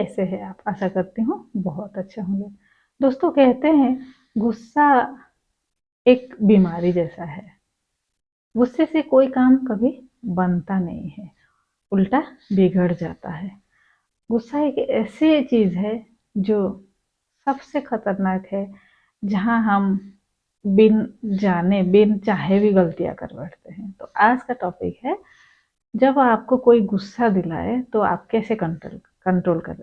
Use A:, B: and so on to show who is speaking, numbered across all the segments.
A: कैसे हैं आप? आशा करती हूँ बहुत अच्छे होंगे। दोस्तों, कहते हैं गुस्सा एक बीमारी जैसा है। गुस्से से कोई काम कभी बनता नहीं है, उल्टा बिगड़ जाता है। गुस्सा एक ऐसी चीज है जो सबसे खतरनाक है, जहां हम बिन जाने बिन चाहे भी गलतियां कर बैठते हैं। तो आज का टॉपिक है, जब आपको कोई गुस्सा दिलाए तो आप कैसे कंट्रोल कंट्रोल करें।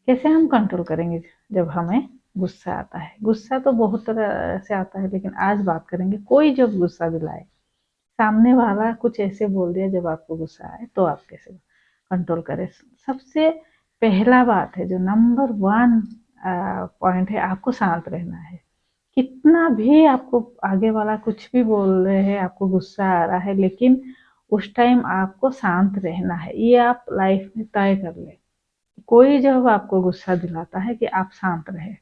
A: कैसे हम कंट्रोल करेंगे जब हमें गुस्सा आता है। गुस्सा तो बहुत तरह से आता है, लेकिन आज बात करेंगे कोई जब गुस्सा दिलाए, सामने वाला कुछ ऐसे बोल दिया जब आपको गुस्सा आए, तो आप कैसे कंट्रोल करें। सबसे पहला बात है, जो नंबर वन पॉइंट है, आपको शांत रहना है। कितना भी आपको आगे वाला कुछ भी बोल रहे हैं, आपको गुस्सा आ रहा है, लेकिन उस टाइम आपको शांत रहना है। ये आप लाइफ में तय कर ले। कोई जब आपको गुस्सा दिलाता है कि आप शांत रहे,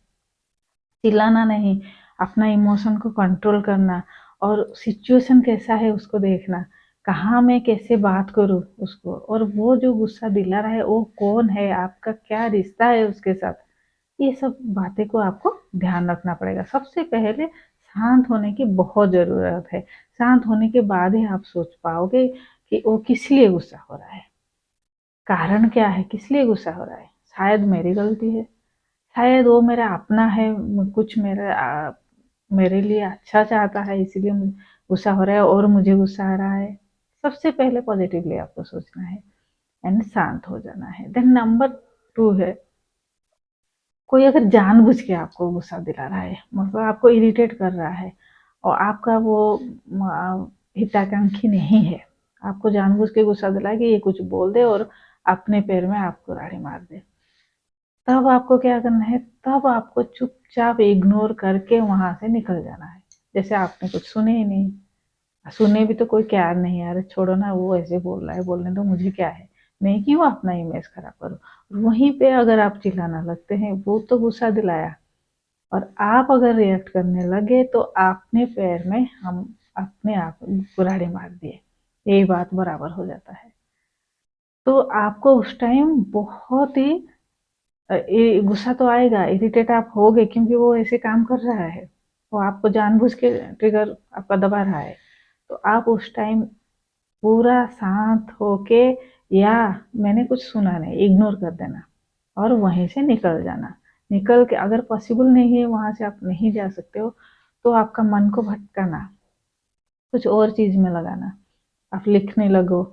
A: चिल्लाना नहीं, अपना इमोशन को कंट्रोल करना, और सिचुएशन कैसा है उसको देखना, कहाँ मैं कैसे बात करूँ उसको, और वो जो गुस्सा दिला रहा है वो कौन है, आपका क्या रिश्ता है उसके साथ। ये सब बातें को आपको ध्यान रखना पड़ेगा। सबसे पहले शांत होने की बहुत ज़रूरत है। शांत होने के बाद ही आप सोच पाओगे कि वो किस लिए गुस्सा हो रहा है, कारण क्या है, किस लिए गुस्सा हो रहा है। शायद मेरी गलती है, शायद वो मेरा अपना है, कुछ मेरे लिए अच्छा चाहता है, इसीलिए मुझे गुस्सा हो रहा है और मुझे गुस्सा आ रहा है। सबसे पहले पॉजिटिवली आपको सोचना है एंड शांत हो जाना है। देन नंबर टू है, कोई अगर जानबूझ के आपको गुस्सा दिला रहा है, मतलब आपको इरिटेट कर रहा है, और आपका वो हिताकांक्षी नहीं है, आपको जानबूझ के गुस्सा दिलाए कि ये कुछ बोल दे और अपने पैर में आपको राड़ी मार दे, तब आपको क्या करना है, तब आपको चुपचाप इग्नोर करके वहां से निकल जाना है। जैसे आपने कुछ सुने ही नहीं, सुने भी तो कोई क्या नहीं, यार छोड़ो ना, वो ऐसे बोल रहा है, बोलने तो मुझे क्या है, मैं क्यों अपना इमेज खराब करूं। वहीं पे अगर आप चिल्लाना लगते हैं, वो तो गुस्सा दिलाया, और आप अगर रिएक्ट करने लगे तो आपने पैर में हम अपने आप कुल्हाड़ी मार दिए, यही बात बराबर हो जाता है। तो आपको उस टाइम बहुत ही गुस्सा तो आएगा, इरिटेट आप होगे, क्योंकि वो ऐसे काम कर रहा है, वो आपको जानबूझ के ट्रिगर आपका दबा रहा है। तो आप उस टाइम पूरा शांत होके, या मैंने कुछ सुना नहीं, इग्नोर कर देना और वहीं से निकल जाना। निकल के, अगर पॉसिबल नहीं है वहां से आप नहीं जा सकते हो, तो आपका मन को भटकाना, कुछ और चीज में लगाना, आप लिखने लगो,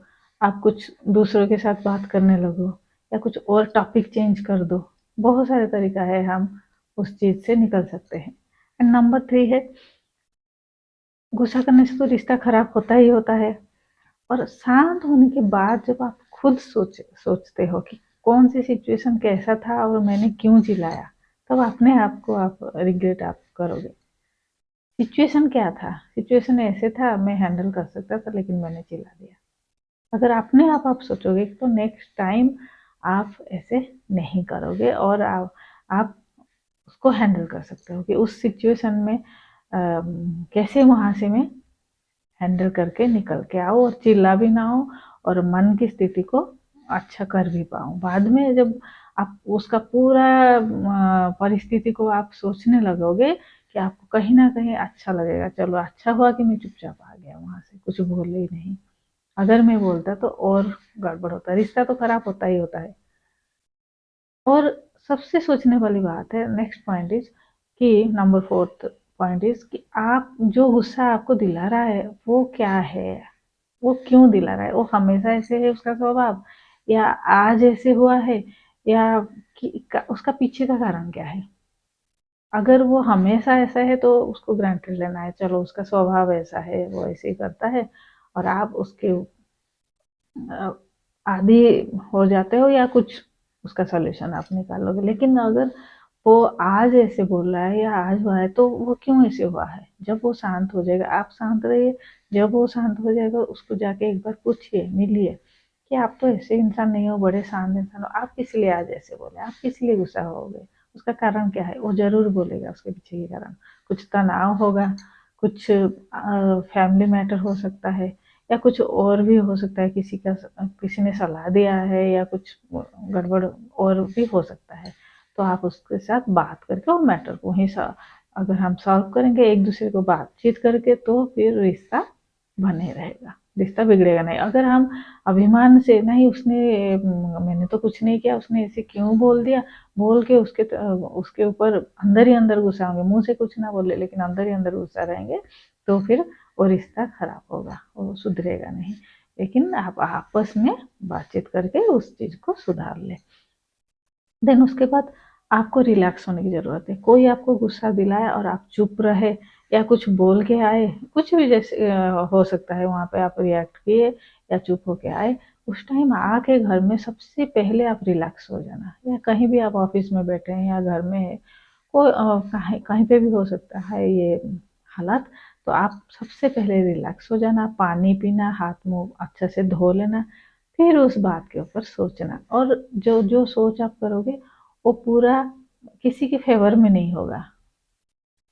A: आप कुछ दूसरों के साथ बात करने लगो, या कुछ और टॉपिक चेंज कर दो। बहुत सारे तरीका है, हम उस चीज से निकल सकते हैं। एंड नंबर थ्री है, गुस्सा करने से तो रिश्ता खराब होता ही होता है, और शांत होने के बाद जब आप खुद सोचते हो कि कौन सी सिचुएशन कैसा था और मैंने क्यों चिल्लाया, तब अपने आप को आप रिग्रेट आप करोगे। सिचुएशन क्या था, सिचुएशन ऐसे था, मैं हैंडल कर सकता था, लेकिन मैंने चिल्ला दिया। अगर अपने आप सोचोगे तो नेक्स्ट टाइम आप ऐसे नहीं करोगे, और आप उसको हैंडल कर सकते हो कि उस सिचुएशन में कैसे वहां से मैं हैंडल करके निकल के आओ, और चिल्ला भी ना हो, और मन की स्थिति को अच्छा कर भी पाऊँ। बाद में जब आप उसका पूरा परिस्थिति को आप सोचने लगोगे, कि आपको कहीं ना कहीं अच्छा लगेगा, चलो अच्छा हुआ कि मैं चुपचाप आ गया वहां से, कुछ बोले ही नहीं। अगर मैं बोलता तो और गड़बड़ होता, रिश्ता तो खराब होता ही होता है। और सबसे सोचने वाली बात है, नेक्स्ट पॉइंट इज कि नंबर फोर्थ पॉइंट इज कि आप जो गुस्सा आपको दिला रहा है वो क्या है, वो क्यों दिला रहा है, वो हमेशा ऐसे है उसका स्वभाव, या आज ऐसे हुआ है, या उसका पीछे का कारण क्या है। अगर वो हमेशा ऐसा है तो उसको ग्रांटेड लेना है, चलो उसका स्वभाव ऐसा है, वो ऐसे ही करता है, और आप उसके आदि हो जाते हो, या कुछ उसका सॉल्यूशन आप निकालोगे। लेकिन अगर वो आज ऐसे बोल रहा है या आज हुआ है, तो वो क्यों ऐसे हुआ है। जब वो शांत हो जाएगा, आप शांत रहिए, जब वो शांत हो जाएगा उसको जाके एक बार पूछिए, मिलिए, कि आप तो ऐसे इंसान नहीं हो, बड़े शांत इंसान हो, आप किस लिए आज ऐसे बोले, आप किस लिए गुस्सा हो गए, उसका कारण क्या है। वो जरूर बोलेगा उसके पीछे के कारण, कुछ तनाव होगा, कुछ फैमिली मैटर हो सकता है, या कुछ और भी हो सकता है, किसी ने सलाह दिया है या कुछ गड़बड़ और भी हो सकता है। तो आप उसके साथ बात करके और मैटर को ही अगर हम सॉल्व करेंगे एक दूसरे को बातचीत करके, तो फिर रिश्ता बने रहेगा, रिश्ता बिगड़ेगा नहीं। अगर हम अभिमान से नहीं, मैंने तो कुछ नहीं किया, उसने ऐसे क्यों बोल दिया, बोल के उसके ऊपर अंदर ही अंदर गुस्सा होंगे, मुंह से कुछ ना बोले लेकिन अंदर ही अंदर गुस्सा रहेंगे, तो फिर वो रिश्ता खराब होगा, वो सुधरेगा नहीं। लेकिन आप आपस में बातचीत करके उस चीज को सुधार ले। देन उसके बाद आपको रिलैक्स होने की ज़रूरत है। कोई आपको गुस्सा दिलाया और आप चुप रहे या कुछ बोल के आए, कुछ भी जैसे हो सकता है, वहाँ पे आप रिएक्ट किए या चुप होके आए, उस टाइम आके घर में सबसे पहले आप रिलैक्स हो जाना। या कहीं भी आप ऑफिस में बैठे हैं या घर में है, कोई कहीं कहीं पे भी हो सकता है ये हालात, तो आप सबसे पहले रिलैक्स हो जाना, पानी पीना, हाथ मुंह अच्छे से धो लेना, फिर उस बात के ऊपर सोचना। और जो जो सोच आप करोगे वो पूरा किसी के फेवर में नहीं होगा,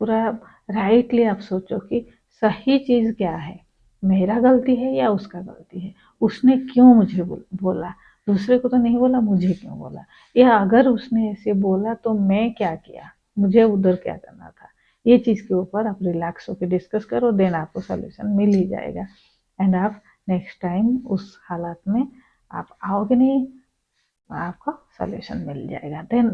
A: पूरा राइटली आप सोचो कि सही चीज क्या है, मेरा गलती है या उसका गलती है, उसने क्यों मुझे बोला, दूसरे को तो नहीं बोला, मुझे क्यों बोला, या अगर उसने ऐसे बोला तो मैं क्या किया, मुझे उधर क्या करना था। ये चीज के ऊपर आप रिलैक्स होकर डिस्कस करो, देन आपको सोल्यूशन मिल ही जाएगा। एंड आप नेक्स्ट टाइम उस हालात में आप आओगे नहीं, आपको सोल्यूशन मिल जाएगा। देन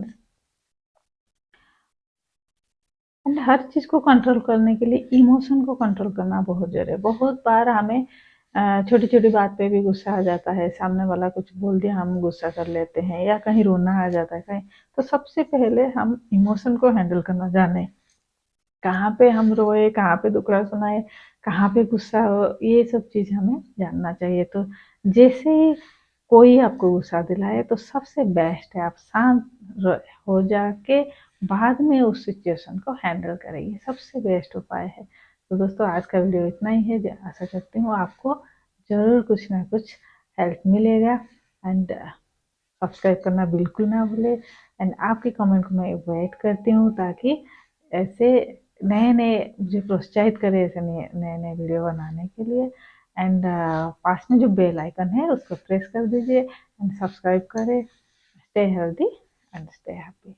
A: एंड हर चीज़ को कंट्रोल करने के लिए इमोशन को कंट्रोल करना बहुत ज़रूरी है। बहुत बार हमें छोटी छोटी बात पे भी गुस्सा आ जाता है, सामने वाला कुछ बोल दिया हम गुस्सा कर लेते हैं, या कहीं रोना आ जाता है कहीं। तो सबसे पहले हम इमोशन को हैंडल करना जाने, कहाँ पे हम रोए, कहाँ पे दुखड़ा सुनाए, कहाँ पे गुस्सा हो, ये सब चीज़ हमें जानना चाहिए। तो जैसे ही कोई आपको गुस्सा दिलाए तो सबसे बेस्ट है आप शांत हो जाके बाद में उस सिचुएशन को हैंडल करें, ये सबसे बेस्ट उपाय है। तो दोस्तों आज का वीडियो इतना ही है, आशा करती हूँ आपको ज़रूर कुछ ना कुछ हेल्प मिलेगा। एंड सब्सक्राइब करना बिल्कुल ना भूले। एंड आपके कमेंट को मैं वेट करती हूँ, ताकि ऐसे नए नए मुझे प्रोत्साहित करे ऐसे नए नए नए वीडियो बनाने के लिए। एंड पास में जो बेल आइकन है उसको प्रेस कर दीजिए एंड सब्सक्राइब करें। Stay healthy and stay happy.